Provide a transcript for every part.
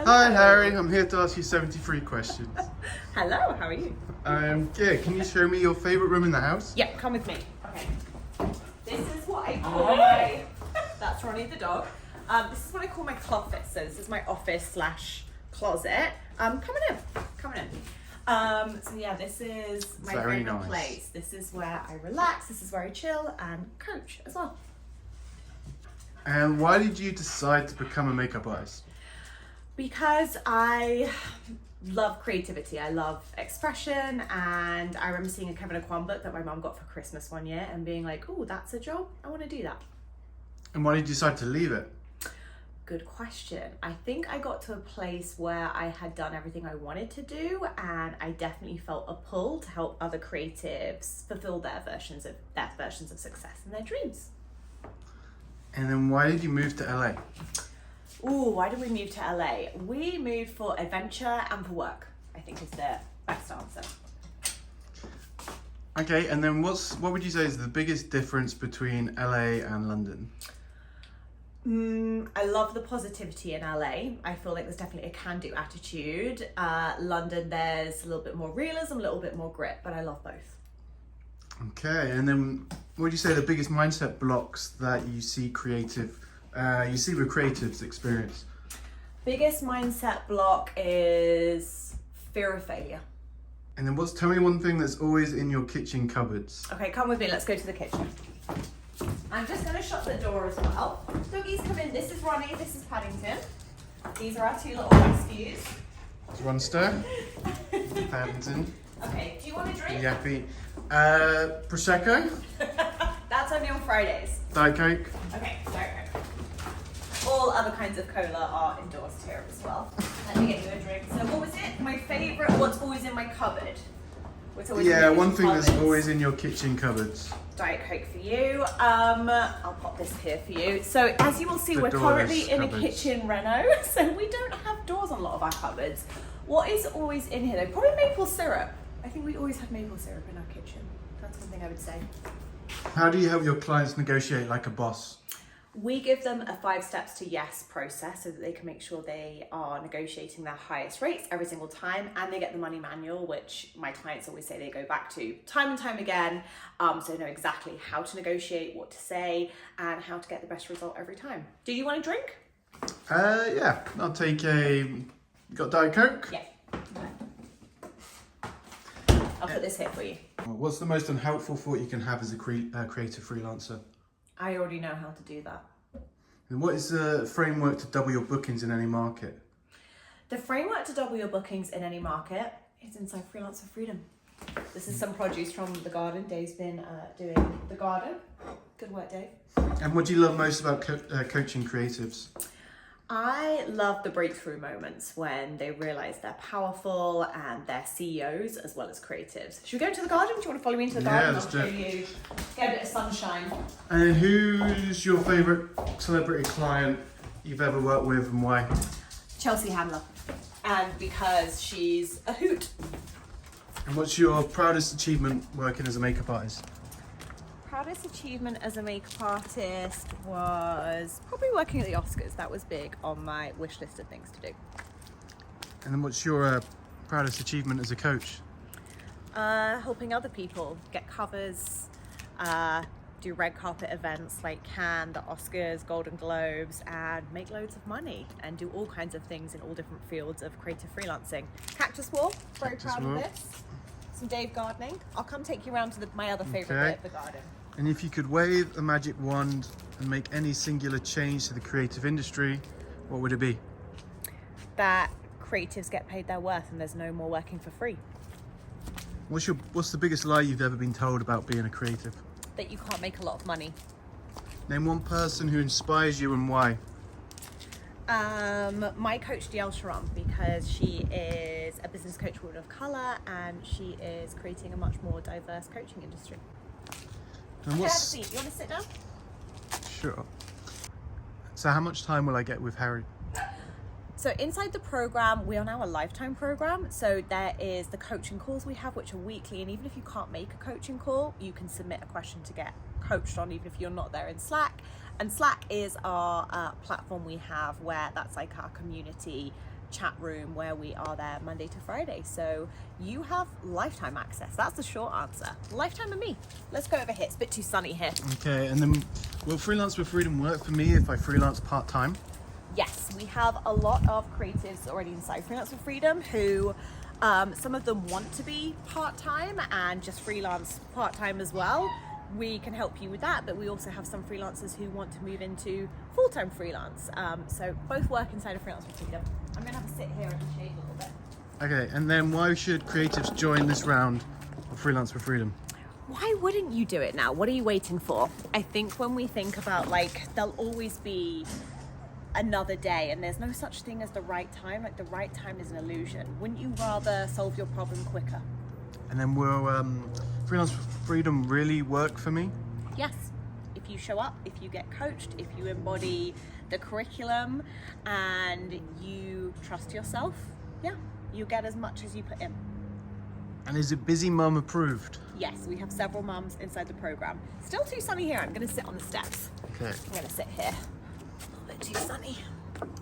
Hi Harry, I'm here to ask you 73 questions. Hello, how are you? Yeah, can you show me your favourite room in the house? Yeah, come with me. Okay. This is what I call my... That's Ronnie the dog. This is what I call my closet. So this is my office slash closet. Coming in. So yeah, this is my Very favourite nice. place. This is where I relax, this is where I chill and coach as well. And why did you decide to become a makeup artist? Because I love creativity, I love expression, and I remember seeing a Kevin Aquan book that my mum got for Christmas one year and being like, oh, that's a job, I want to do that. And why did you decide to leave it? Good question. I think I got to a place where I had done everything I wanted to do, and I definitely felt a pull to help other creatives fulfill their versions of success and their dreams. And then why did you move to LA? Ooh, why did we move to LA? We moved for adventure and for work, I think is the best answer. Okay, and then what would you say is the biggest difference between LA and London? I love the positivity in LA. I feel like there's definitely a can-do attitude. London, there's a little bit more realism, a little bit more grit, but I love both. Okay, and then what would you say are the biggest mindset blocks that you see with creatives experience? Biggest mindset block is fear of failure. And then tell me one thing that's always in your kitchen cupboards. Okay, come with me, let's go to the kitchen. I'm just going to shut the door as well. Doggies come in. This is Ronnie, this is Paddington. These are our two little rescues. It's Runster, Paddington, Okay, do you want a drink? Yappy. Prosecco, That's only on Fridays. Diet Coke. Okay, sorry. All other kinds of cola are endorsed here as well. Let me get you a drink. So what was it? My favourite, what's always in my cupboard? What's always in Yeah, my one thing that's cupboards? always in your kitchen cupboards. Diet Coke for you. I'll pop this here for you. So as you will see, The we're currently doors, in a cupboards. kitchen reno, so we don't have doors on a lot of our cupboards. What is always in here though? Probably maple syrup. I think we always have maple syrup in our kitchen. That's one thing I would say. How do you help your clients negotiate like a boss? We give them a 5 steps to yes process so that they can make sure they are negotiating their highest rates every single time, and they get the money manual, which my clients always say they go back to time and time again, so they know exactly how to negotiate, what to say, and how to get the best result every time. Do you want a drink? Yeah, I'll take you got Diet Coke? Yeah. I'll put this here for you. What's the most unhelpful thought you can have as a creative freelancer? I already know how to do that. And what is the framework to double your bookings in any market? The framework to double your bookings in any market is inside Freelance With Freedom. This is some produce from the garden. Dave's been doing the garden. Good work, Dave. And what do you love most about coaching creatives? I love the breakthrough moments when they realise they're powerful and they're CEOs as well as creatives. Should we go to the garden? Do you want to follow me into the garden? let's do I'll it. show you, get a bit of sunshine. And who's your favourite celebrity client you've ever worked with and why? Chelsea Handler. And because she's a hoot. And what's your proudest achievement working as a makeup artist? Proudest achievement as a makeup artist was probably working at the Oscars. That was big on my wish list of things to do. And then what's your proudest achievement as a coach? Helping other people get covers, do red carpet events like Cannes, the Oscars, Golden Globes, and make loads of money and do all kinds of things in all different fields of creative freelancing. Cactus Wall, very Cactus proud Wall. of this. Some Dave gardening. I'll come take you around to my other favourite Okay. bit of the garden. And if you could wave a magic wand and make any singular change to the creative industry, what would it be? That creatives get paid their worth and there's no more working for free. What's the biggest lie you've ever been told about being a creative? That you can't make a lot of money. Name one person who inspires you and why. My coach DL Sharon, because she is a business coach woman of colour and she is creating a much more diverse coaching industry. And Okay, have a seat. You want to sit down? Sure. So how much time will I get with Harry? So inside the program, we are now a lifetime program. So there is the coaching calls we have, which are weekly. And even if you can't make a coaching call, you can submit a question to get coached on, even if you're not there in Slack. And Slack is our platform we have where that's like our community chat room where we are there Monday to Friday. So you have lifetime access. That's the short answer. Lifetime of me. Let's go over here. It's a bit too sunny here. Okay, and then will Freelance with Freedom work for me if I freelance part-time? Yes, we have a lot of creatives already inside Freelance with Freedom who some of them want to be part-time and just freelance part-time as well. We can help you with that, but we also have some freelancers who want to move into full-time freelance. So both work inside of Freelance with Freedom. I'm going to have a sit here in the shade a little bit. Okay, and then why should creatives join this round of Freelance with Freedom? Why wouldn't you do it now? What are you waiting for? I think when we think about, like, there'll always be another day, and there's no such thing as the right time. Like, the right time is an illusion. Wouldn't you rather solve your problem quicker? And then will Freelance with Freedom really work for me? Yes. If you show up, if you get coached, if you embody the curriculum and you trust yourself, yeah, you get as much as you put in. And is it Busy Mum approved? Yes, we have several mums inside the program. Still too sunny here. I'm going to sit on the steps. Okay. I'm going to sit here. A little bit too sunny.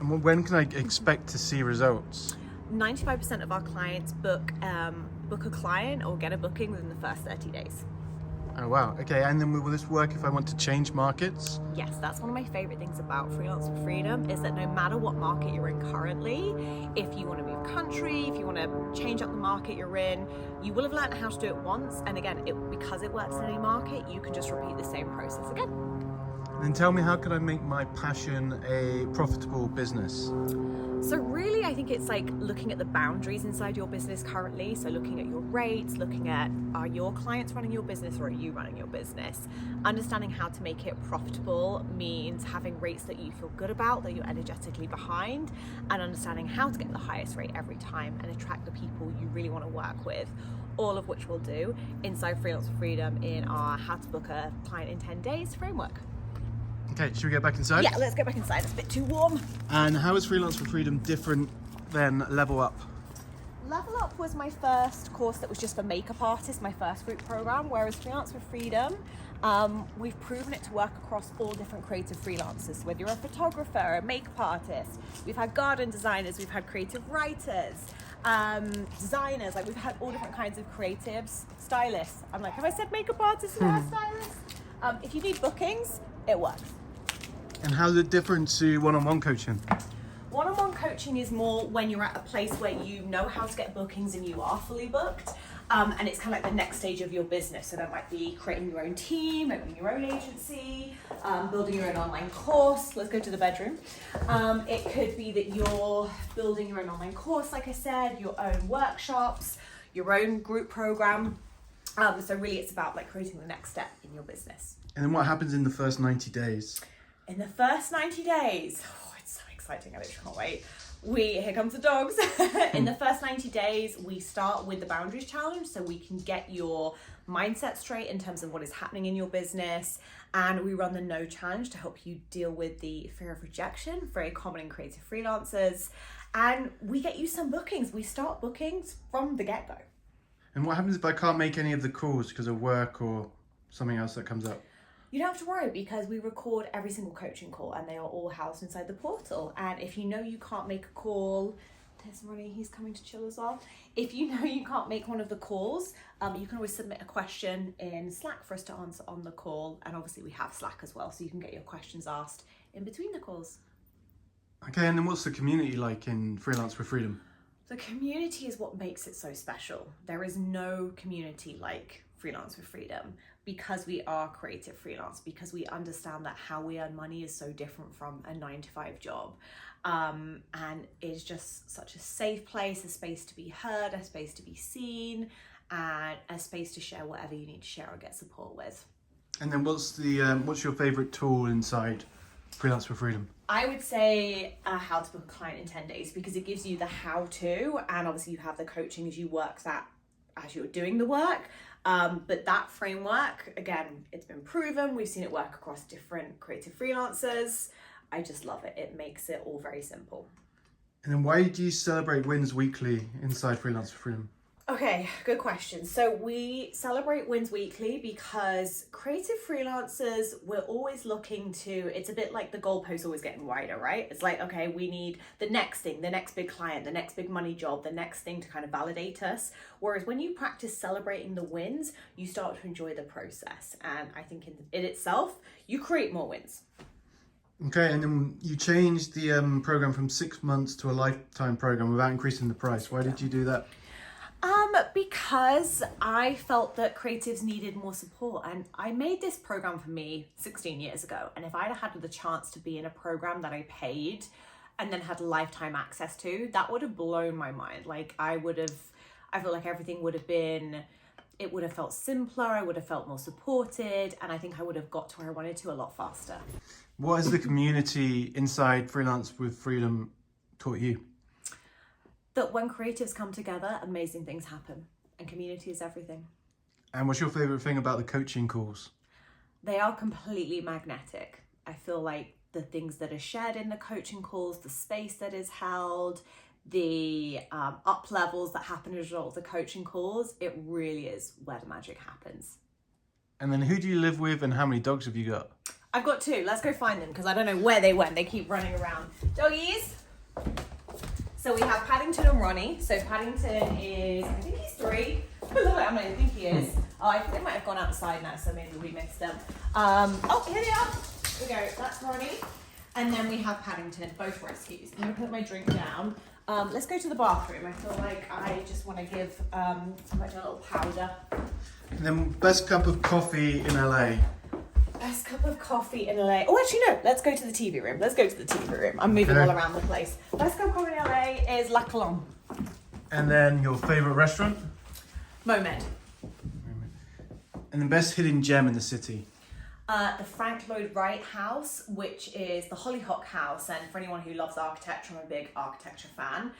And when can I expect to see results? 95% of our clients book a client or get a booking within the first 30 days. Oh wow, okay, and then will this work if I want to change markets? Yes, that's one of my favorite things about Freelance with Freedom is that no matter what market you're in currently, if you want to move country, if you want to change up the market you're in, you will have learned how to do it once, and again, because it works in any market, you can just repeat the same process again. And then tell me, how can I make my passion a profitable business? So really, I think it's like looking at the boundaries inside your business currently. So looking at your rates, looking at, are your clients running your business or are you running your business? Understanding how to make it profitable means having rates that you feel good about, that you're energetically behind, and understanding how to get the highest rate every time and attract the people you really want to work with. All of which we'll do inside Freelance with Freedom in our How to Book a Client in 10 Days framework. Okay, should we get back inside? Yeah, let's get back inside. It's a bit too warm. And how is Freelance with Freedom different than Level Up? Level Up was my first course that was just for makeup artists, my first group program, whereas Freelance with Freedom, we've proven it to work across all different creative freelancers, whether you're a photographer, a makeup artist, we've had garden designers, we've had creative writers, designers, like we've had all different kinds of creatives, stylists. I'm like, have I said makeup artists and hairstylists? If you need bookings, it works. And how's it different to one-on-one coaching? One-on-one coaching is more when you're at a place where you know how to get bookings and you are fully booked. And it's kind of like the next stage of your business. So that might be creating your own team, opening your own agency, building your own online course. Let's go to the bedroom. It could be that you're building your own online course, like I said, your own workshops, your own group program. So really it's about like creating the next step in your business. And then what happens in the first 90 days? In the first 90 days, oh, it's so exciting, I literally can't wait. Here comes the dogs. In the first 90 days, we start with the boundaries challenge so we can get your mindset straight in terms of what is happening in your business. And we run the no challenge to help you deal with the fear of rejection, very common in creative freelancers. And we get you some bookings. We start bookings from the get-go. And what happens if I can't make any of the calls because of work or something else that comes up? You don't have to worry because we record every single coaching call and they are all housed inside the portal. And if you know you can't make a call, there's Ronnie, he's coming to chill as well. If you know you can't make one of the calls, you can always submit a question in Slack for us to answer on the call. And obviously we have Slack as well, so you can get your questions asked in between the calls. Okay, and then what's the community like in Freelance with Freedom? The community is what makes it so special. There is no community like Freelance with Freedom because we are creative freelance, because we understand that how we earn money is so different from a 9-to-5 job. And it's just such a safe place, a space to be heard, a space to be seen, and a space to share whatever you need to share or get support with. And then what's your favorite tool inside Freelance with Freedom? I would say how to book a client in 10 days because it gives you the how to, and obviously you have the coaching as you work that as you're doing the work. But that framework, again, it's been proven. We've seen it work across different creative freelancers. I just love it. It makes it all very simple. And then why do you celebrate wins weekly inside Freelance with Freedom? Okay, good question. So we celebrate wins weekly because creative freelancers, we're always looking to, it's a bit like the goalpost always getting wider, right? It's like, okay, we need the next thing, the next big client, the next big money job, the next thing to kind of validate us. Whereas when you practice celebrating the wins, you start to enjoy the process. And I think in itself, you create more wins. Okay, and then you changed the program from 6 months to a lifetime program without increasing the price. Why did you do that? Because I felt that creatives needed more support, and I made this program for me 16 years ago. And if I'd had the chance to be in a program that I paid and then had lifetime access to, that would have blown my mind. Like I feel like everything would have been, it would have felt simpler. I would have felt more supported. And I think I would have got to where I wanted to a lot faster. What has the community inside Freelance with Freedom taught you? That when creatives come together, amazing things happen, and community is everything. And what's your favorite thing about the coaching calls? They are completely magnetic. I feel like the things that are shared in the coaching calls, the space that is held, the up levels that happen as a result of the coaching calls, it really is where the magic happens. And then who do you live with and how many dogs have you got? I've got 2. Let's go find them because I don't know where they went. They keep running around. Doggies. So we have Paddington and Ronnie. So Paddington is, I think he's 3. Look at how many I think he is. Oh, I think they might have gone outside now, so maybe we missed them. Oh, here they are. Here we go. That's Ronnie. And then we have Paddington, both rescues. I'm going to put my drink down. Let's go to the bathroom. I feel like I just want to give like a little powder. And then best cup of coffee in LA. Best cup of coffee in LA. Oh, actually, no. Let's go to the TV room. Let's go to the TV room. I'm moving all around the place. Best cup of coffee in LA is La Colombe. And then your favourite restaurant? Momed. And the best hidden gem in the city? The Frank Lloyd Wright house, which is the Hollyhock house. And for anyone who loves architecture, I'm a big architecture fan.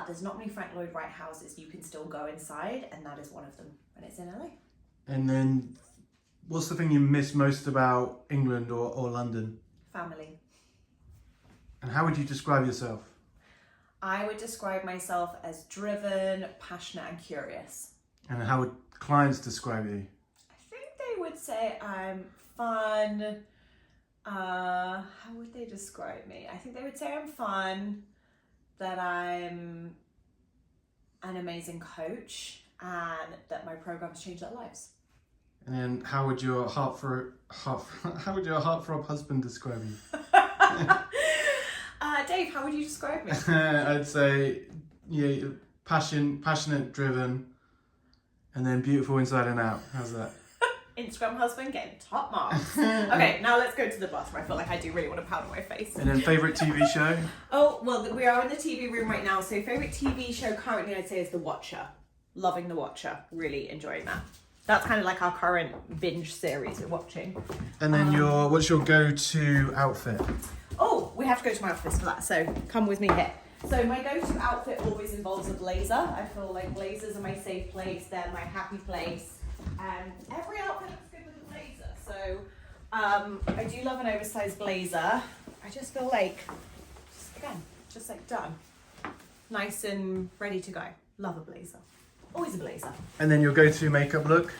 There's not many Frank Lloyd Wright houses you can still go inside, and that is one of them. And it's in LA. And then what's the thing you miss most about England or London? Family. And how would you describe yourself? I would describe myself as driven, passionate, and curious. And how would clients describe you? I think they would say I'm fun. How would they describe me? I think they would say I'm fun, that I'm an amazing coach, and that my programs change their lives. And then how would your heartthrob husband describe you? Dave, how would you describe me? I'd say passionate, driven, and then beautiful inside and out. How's that? Instagram husband getting top marks. Okay, now let's go to the bathroom. I feel like I do really want to powder my face. And then favourite TV show? Oh, well, we are in the TV room right now. So favourite TV show currently I'd say is The Watcher. Loving The Watcher. Really enjoying that. That's kind of like our current binge series we're watching. And then what's your go-to outfit? Oh, we have to go to my office for that, so come with me here. So my go-to outfit always involves a blazer. I feel like blazers are my safe place, they're my happy place. And every outfit looks good with a blazer. So I do love an oversized blazer. I just feel like, just like done. Nice and ready to go. Love a blazer. Always a blazer. And then your go-to makeup look?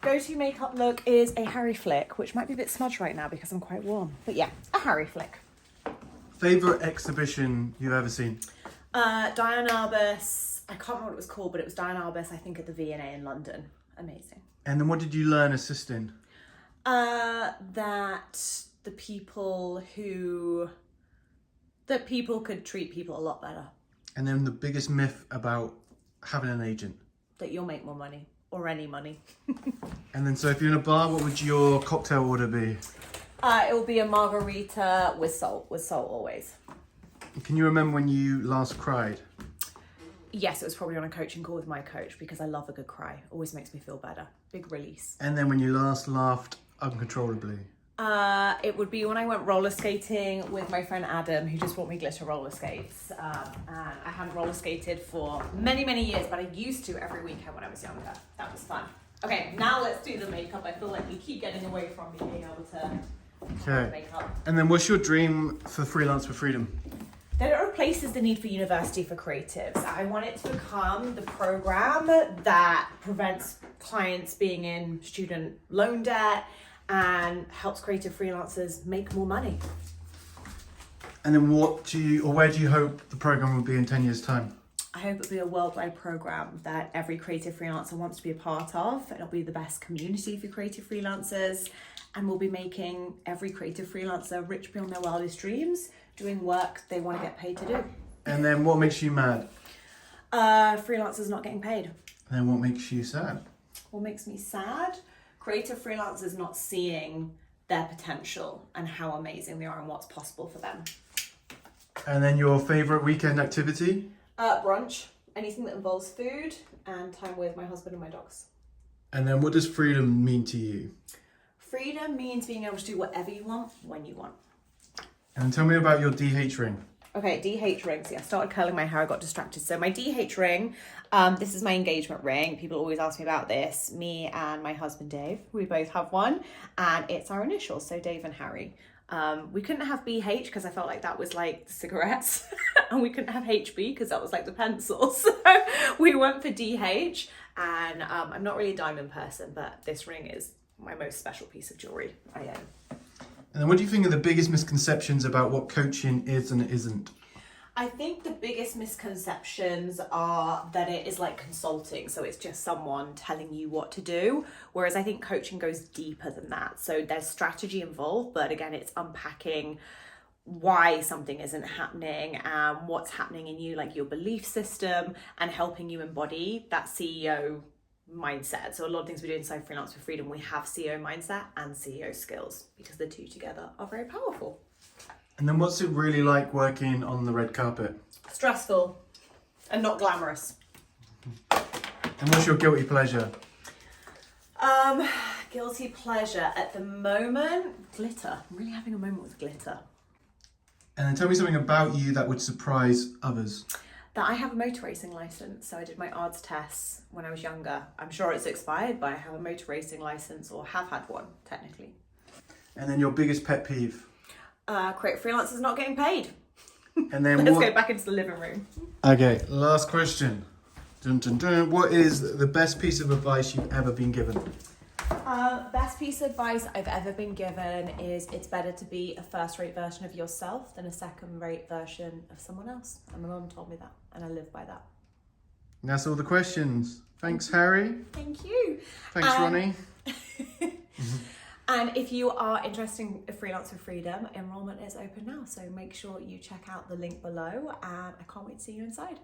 Go-to makeup look is a Harry flick, which might be a bit smudged right now because I'm quite warm. But yeah, a Harry flick. Favourite exhibition you've ever seen? Diane Arbus. I can't remember what it was called, but it was Diane Arbus, I think, at the V&A in London. Amazing. And then what did you learn assisting? That people could treat people a lot better. And then the biggest myth about having an agent? That you'll make more money, or any money. And then so if you're in a bar, what would your cocktail order be? It will be a margarita with salt always. Can you remember when you last cried? Yes, it was probably on a coaching call with my coach because I love a good cry. Always makes me feel better. Big release. And then when you last laughed uncontrollably? It would be when I went roller skating with my friend Adam, who just bought me glitter roller skates. And I hadn't roller skated for many, many years, but I used to every weekend when I was younger. That was fun. Okay, now let's do the makeup. I feel like we keep getting away from me being able to do makeup. And then what's your dream for Freelance with Freedom? that it replaces the need for university for creatives. I want it to become the program that prevents clients being in student loan debt and helps creative freelancers make more money. And then where do you hope the program will be in 10 years' time? I hope it'll be a worldwide program that every creative freelancer wants to be a part of. It'll be the best community for creative freelancers, and we'll be making every creative freelancer rich beyond their wildest dreams, doing work they want to get paid to do. And then what makes you mad? Freelancers not getting paid. And then what makes you sad? What makes me sad? Creative freelancers not seeing their potential and how amazing they are and what's possible for them. And then your favourite weekend activity? Brunch, anything that involves food and time with my husband and my dogs. And then what does freedom mean to you? Freedom means being able to do whatever you want, when you want. And tell me about your DH ring. Okay, DH rings. Yeah, I started curling my hair, I got distracted. So my DH ring, this is my engagement ring. People always ask me about this. Me and my husband Dave, we both have one, and it's our initials, so Dave and Harry. We couldn't have BH because I felt like that was like the cigarettes, and we couldn't have HB because that was like the pencils. So we went for DH, and I'm not really a diamond person, but this ring is my most special piece of jewelry I own. And then what do you think are the biggest misconceptions about what coaching is and isn't? I think the biggest misconceptions are that it is like consulting, so it's just someone telling you what to do, whereas I think coaching goes deeper than that. So there's strategy involved, but again, it's unpacking why something isn't happening and what's happening in you, like your belief system, and helping you embody that CEO mindset. So a lot of things we do inside Freelance with Freedom, we have CEO mindset and CEO skills because the two together are very powerful. And then what's it really like working on the red carpet? Stressful and not glamorous. And what's your guilty pleasure? Guilty pleasure at the moment, glitter. I'm really having a moment with glitter. And then tell me something about you that would surprise others. That I have a motor racing license, so I did my ARDS tests when I was younger. I'm sure it's expired, but I have a motor racing license, or have had one, technically. And then your biggest pet peeve? Creative freelancers not getting paid. And then Let's go back into the living room. Okay, last question. Dun, dun, dun. What is the best piece of advice you've ever been given? Best piece of advice I've ever been given is it's better to be a first-rate version of yourself than a second-rate version of someone else. And my mum told me that, and I live by that. And that's all the questions. Thanks, Harry. Thank you. Thanks, Ronnie. And if you are interested in Freelance with Freedom, enrollment is open now. So make sure you check out the link below, and I can't wait to see you inside.